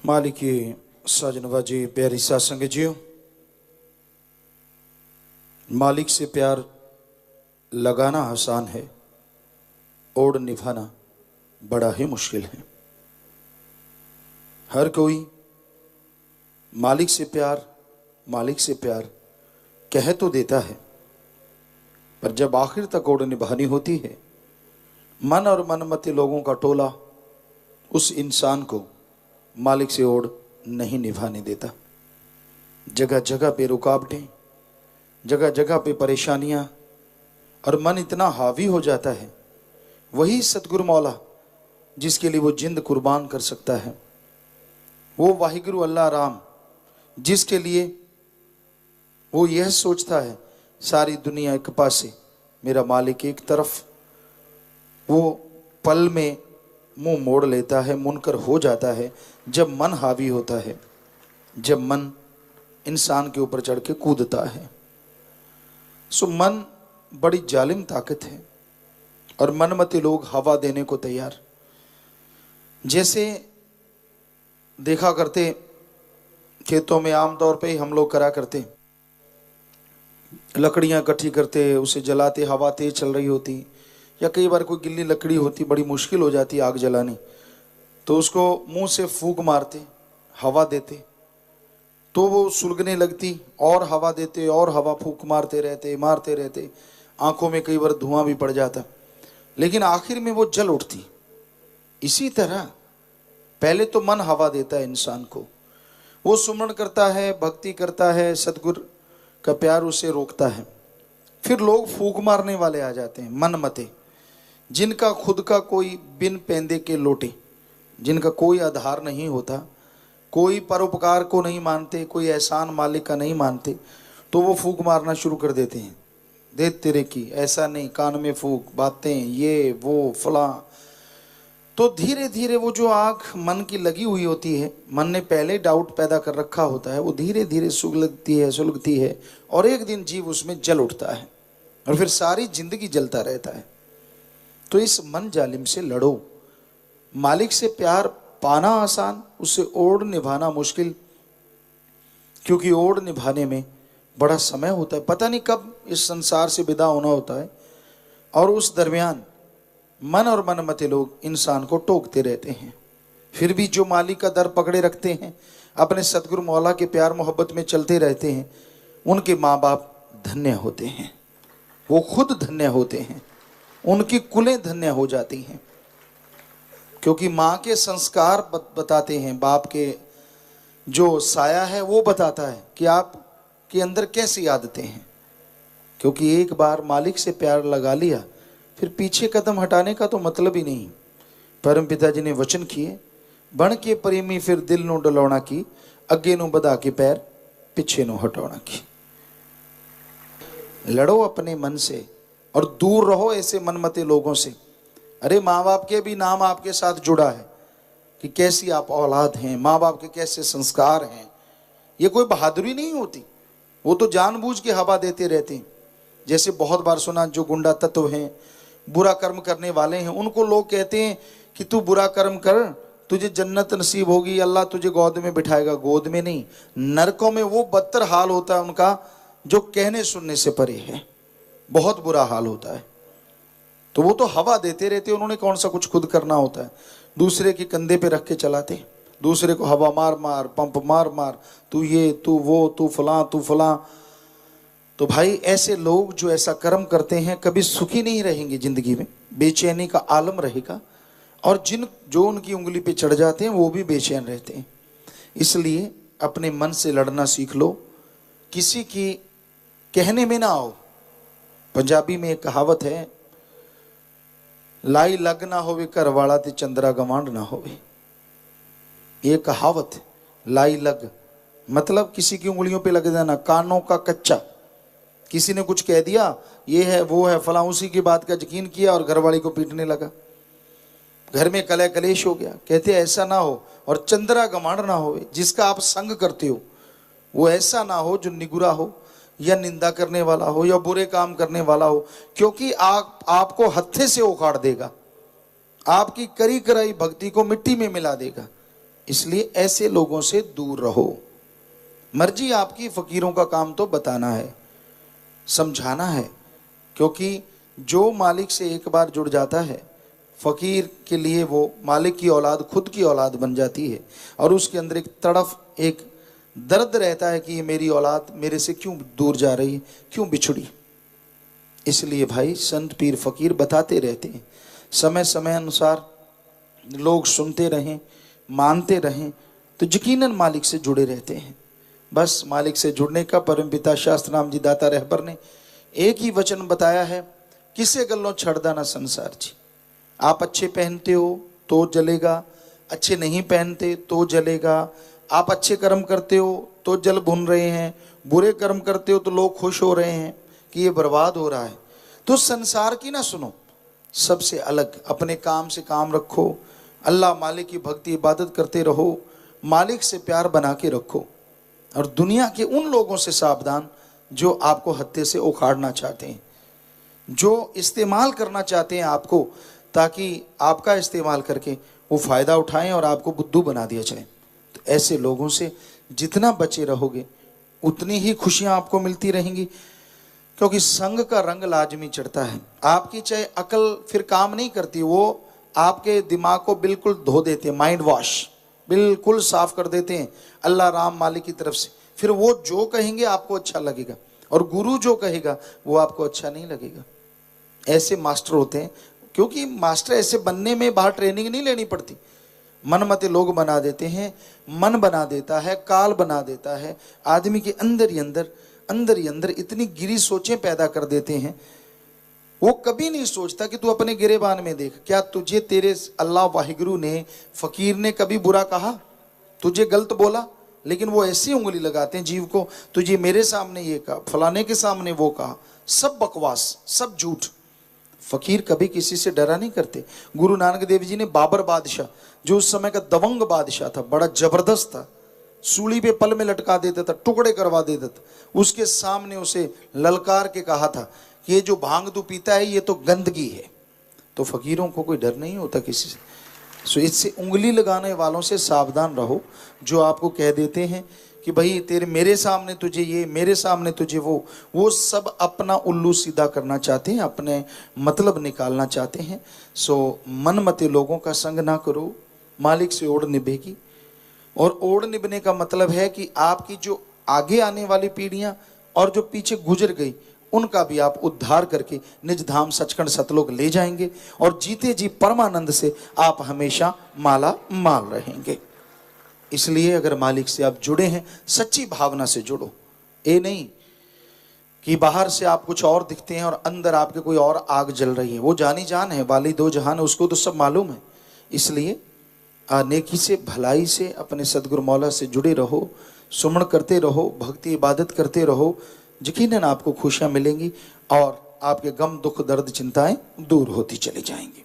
मालिकी साजनवा जी, प्यारी सासंग जियो, मालिक से प्यार लगाना आसान है, ओढ़ निभाना बड़ा ही मुश्किल है। हर कोई मालिक से प्यार कह तो देता है, पर जब आखिर तक ओढ़ निभानी होती है, मन और मनमते लोगों का टोला उस इंसान को मालिक से ओढ़ नहीं निभाने देता। जगह जगह पे रुकावटें, जगह जगह पे परेशानियां, और मन इतना हावी हो जाता है। वही सतगुरु मौला जिसके लिए वो जिंद कुर्बान कर सकता है, वो वाहिगुरु अल्लाह राम जिसके लिए वो यह सोचता है सारी दुनिया एक पासे मेरा मालिक एक तरफ, वो पल में मुंह मोड़ लेता है, मुनकर हो जाता है जब मन हावी होता है, जब मन इंसान के ऊपर चढ़ के कूदता है। सो मन बड़ी जालिम ताकत है और मनमते लोग हवा देने को तैयार। जैसे देखा करते खेतों में आमतौर पे ही हम लोग करा करते, लकड़ियां इकट्ठी करते, उसे जलाते, हवा तेज चल रही होती, या कई बार कोई गिल्ली लकड़ी होती, बड़ी मुश्किल हो जाती आग जलानी, तो उसको मुंह से फूंक मारते, हवा देते, तो वो सुलगने लगती, और हवा देते और हवा फूंक मारते रहते, आंखों में कई बार धुआं भी पड़ जाता, लेकिन आखिर में वो जल उठती। इसी तरह पहले तो मन हवा देता है इंसान को, वो सुमरण करता है, भक्ति करता है, सतगुरु का प्यार उसे रोकता है। फिर लोग फूंक मारने वाले आ जाते हैं, मनमते, जिनका खुद का कोई बिन पेंदे के लोटे, जिनका कोई आधार नहीं होता, कोई परोपकार को नहीं मानते, कोई एहसान मालिक का नहीं मानते, तो वो फूंक मारना शुरू कर देते हैं। दे तेरे की, ऐसा नहीं, कान में फूंक, बातें, ये वो फला। तो धीरे धीरे वो जो आग मन की लगी हुई होती है, मन ने पहले डाउट पैदा कर रखा होता है, वो धीरे धीरे सुलगती है और एक दिन जीव उसमें जल उठता है और फिर सारी जिंदगी जलता रहता है। तो इस मन जालिम से लड़ो। मालिक से प्यार पाना आसान, उसे ओढ़ निभाना मुश्किल, क्योंकि ओढ़ निभाने में बड़ा समय होता है, पता नहीं कब इस संसार से विदा होना होता है, और उस दरमियान मन और मनमते लोग इंसान को टोकते रहते हैं। फिर भी जो मालिक का दर पकड़े रखते हैं, अपने सतगुरु मौला के प्यार मोहब्बत में चलते रहते हैं, उनके माँ बाप धन्य होते हैं, वो खुद धन्य होते हैं, उनकी कुलें धन्य हो जाती हैं, क्योंकि माँ के संस्कार बताते हैं, बाप के जो साया है वो बताता है कि आप के अंदर कैसी आदतें हैं। क्योंकि एक बार मालिक से प्यार लगा लिया, फिर पीछे कदम हटाने का तो मतलब ही नहीं। परम पिताजी ने वचन किए, बण के प्रेमी फिर दिल नु डलाउणा की, अगे नु बधा के पैर पीछे नु हटाउणा की। लड़ो अपने मन से और दूर रहो ऐसे मनमते लोगों से। अरे माँ बाप के भी नाम आपके साथ जुड़ा है कि कैसी आप औलाद हैं, माँ बाप के कैसे संस्कार हैं। ये कोई बहादुरी नहीं होती, वो तो जानबूझ के हवा देते रहते हैं। जैसे बहुत बार सुना, जो गुंडा तत्व हैं, बुरा कर्म करने वाले हैं, उनको लोग कहते हैं कि तू बुरा कर्म कर, तुझे जन्नत नसीब होगी, अल्लाह तुझे गोद में बिठाएगा। गोद में नहीं, नरकों में वो बदतर हाल होता है उनका, जो कहने सुनने से परे है, बहुत बुरा हाल होता है। तो वो तो हवा देते रहते, उन्होंने कौन सा कुछ खुद करना होता है। दूसरे के कंधे पे रख के चलाते, दूसरे को हवा मार मार, पंप मार मार, तू ये, तू वो, तू फलां। तो भाई ऐसे लोग जो ऐसा कर्म करते हैं कभी सुखी नहीं रहेंगे जिंदगी में, बेचैनी का आलम रहेगा, और जो उनकी उंगली पे चढ़ जाते हैं वो भी बेचैन रहते हैं। इसलिए अपने मन से लड़ना सीख लो, किसी की कहने में ना आओ। पंजाबी में एक कहावत है, लाई लग ना होवे घर वाला ते चंद्रा गवांड ना होवे। ये कहावत है, लाई लग मतलब किसी की उंगलियों पे लग जाना, कानों का कच्चा। किसी ने कुछ कह दिया, ये है वो है फला, उसी की बात का यकीन किया और घरवाली को पीटने लगा, घर में कलह कलेश हो गया। कहते ऐसा ना हो, और चंद्रा गवांड ना होवे, जिसका आप संग करते हो वो ऐसा ना हो जो निगुरा हो या निंदा करने वाला हो या बुरे काम करने वाला हो, क्योंकि आपको हत्थे से उखाड़ देगा, आपकी करी कराई भक्ति को मिट्टी में मिला देगा। इसलिए ऐसे लोगों से दूर रहो। मर्जी आपकी, फकीरों का काम तो बताना है, समझाना है, क्योंकि जो मालिक से एक बार जुड़ जाता है, फकीर के लिए वो मालिक की औलाद खुद की औलाद बन जाती है, और उसके अंदर एक तड़फ, एक दर्द रहता है कि ये मेरी औलाद मेरे से क्यों दूर जा रही है, क्यों बिछड़ी। इसलिए भाई संत पीर फकीर बताते रहते हैं, समय समय अनुसार लोग सुनते रहें, मानते रहें, तो यकीनन मालिक से जुड़े रहते हैं। बस मालिक से जुड़ने का परमपिता शास्त्र नाम जी दाता रहबर ने एक ही वचन बताया है, किसे गल्लों छड़दा ना संसार जी। आप अच्छे पहनते हो तो जलेगा, अच्छे नहीं पहनते तो जलेगा। आप अच्छे कर्म करते हो तो जल भुन रहे हैं, बुरे कर्म करते हो तो लोग खुश हो रहे हैं कि ये बर्बाद हो रहा है। तो संसार की ना सुनो, सबसे अलग अपने काम से काम रखो, अल्लाह मालिक की भक्ति इबादत करते रहो, मालिक से प्यार बना के रखो, और दुनिया के उन लोगों से सावधान जो आपको हत्थे से उखाड़ना चाहते हैं, जो इस्तेमाल करना चाहते हैं आपको, ताकि आपका इस्तेमाल करके वो फ़ायदा उठाएं और आपको बुद्धू बना दिया जाए। तो ऐसे लोगों से जितना बचे रहोगे उतनी ही खुशियां आपको मिलती रहेंगी, क्योंकि संग का रंग लाजमी चढ़ता है। आपकी चाहे अकल फिर काम नहीं करती, वो आपके दिमाग को बिल्कुल धो देते हैं, माइंड वॉश बिल्कुल साफ कर देते हैं अल्लाह राम मालिक की तरफ से। फिर वो जो कहेंगे आपको अच्छा लगेगा, और गुरु जो कहेगा वो आपको अच्छा नहीं लगेगा। ऐसे मास्टर होते हैं, क्योंकि मास्टर ऐसे बनने में बाहर ट्रेनिंग नहीं लेनी पड़ती, मनमते लोग बना देते हैं। मन बना देता है, काल बना देता है, आदमी के अंदर ही अंदर इतनी गिरी सोचें पैदा कर देते हैं। वो कभी नहीं सोचता कि तू अपने गिरेबान में देख, क्या तुझे तेरे अल्लाह वाहिगुरु ने, फकीर ने कभी बुरा कहा, तुझे गलत बोला? लेकिन वो ऐसी उंगली लगाते हैं जीव को, तुझे मेरे सामने ये कहा, फलाने के सामने वो कहा, सब बकवास, सब झूठ। फकीर कभी किसी से डरा नहीं करते। गुरु नानक देव जी ने बाबर बादशाह, जो उस समय का दबंग बादशाह था, बड़ा जबरदस्त था, सूली पे पल में लटका देता था, टुकड़े करवा देता था, उसके सामने उसे ललकार के कहा था कि ये जो भांग तू पीता है ये तो गंदगी है। तो फकीरों को कोई डर नहीं होता किसी से। सो इससे उंगली लगाने वालों से सावधान रहो, जो आपको कह देते हैं कि भाई तेरे मेरे सामने तुझे ये, मेरे सामने तुझे वो सब अपना उल्लू सीधा करना चाहते हैं, अपने मतलब निकालना चाहते हैं। सो मनमते लोगों का संग ना करो, मालिक से ओढ़ निभेगी। और ओढ़ निभने का मतलब है कि आपकी जो आगे आने वाली पीढ़ियां और जो पीछे गुजर गई, उनका भी आप उद्धार करके निज धाम सचखंड सतलोक ले जाएंगे, और जीते जी परमानंद से आप हमेशा माला माल रहेंगे। इसलिए अगर मालिक से आप जुड़े हैं, सच्ची भावना से जुड़ो। ये नहीं कि बाहर से आप कुछ और दिखते हैं और अंदर आपके कोई और आग जल रही है। वो जानी जान है, वाली दो जहान है, उसको तो सब मालूम है। इसलिए नेकी से, भलाई से, अपने सदगुरु मौला से जुड़े रहो, सुमन करते रहो, भक्ति इबादत करते रहो, यकीनन आपको खुशियां मिलेंगी और आपके गम दुख दर्द चिंताएं दूर होती चली जाएंगी।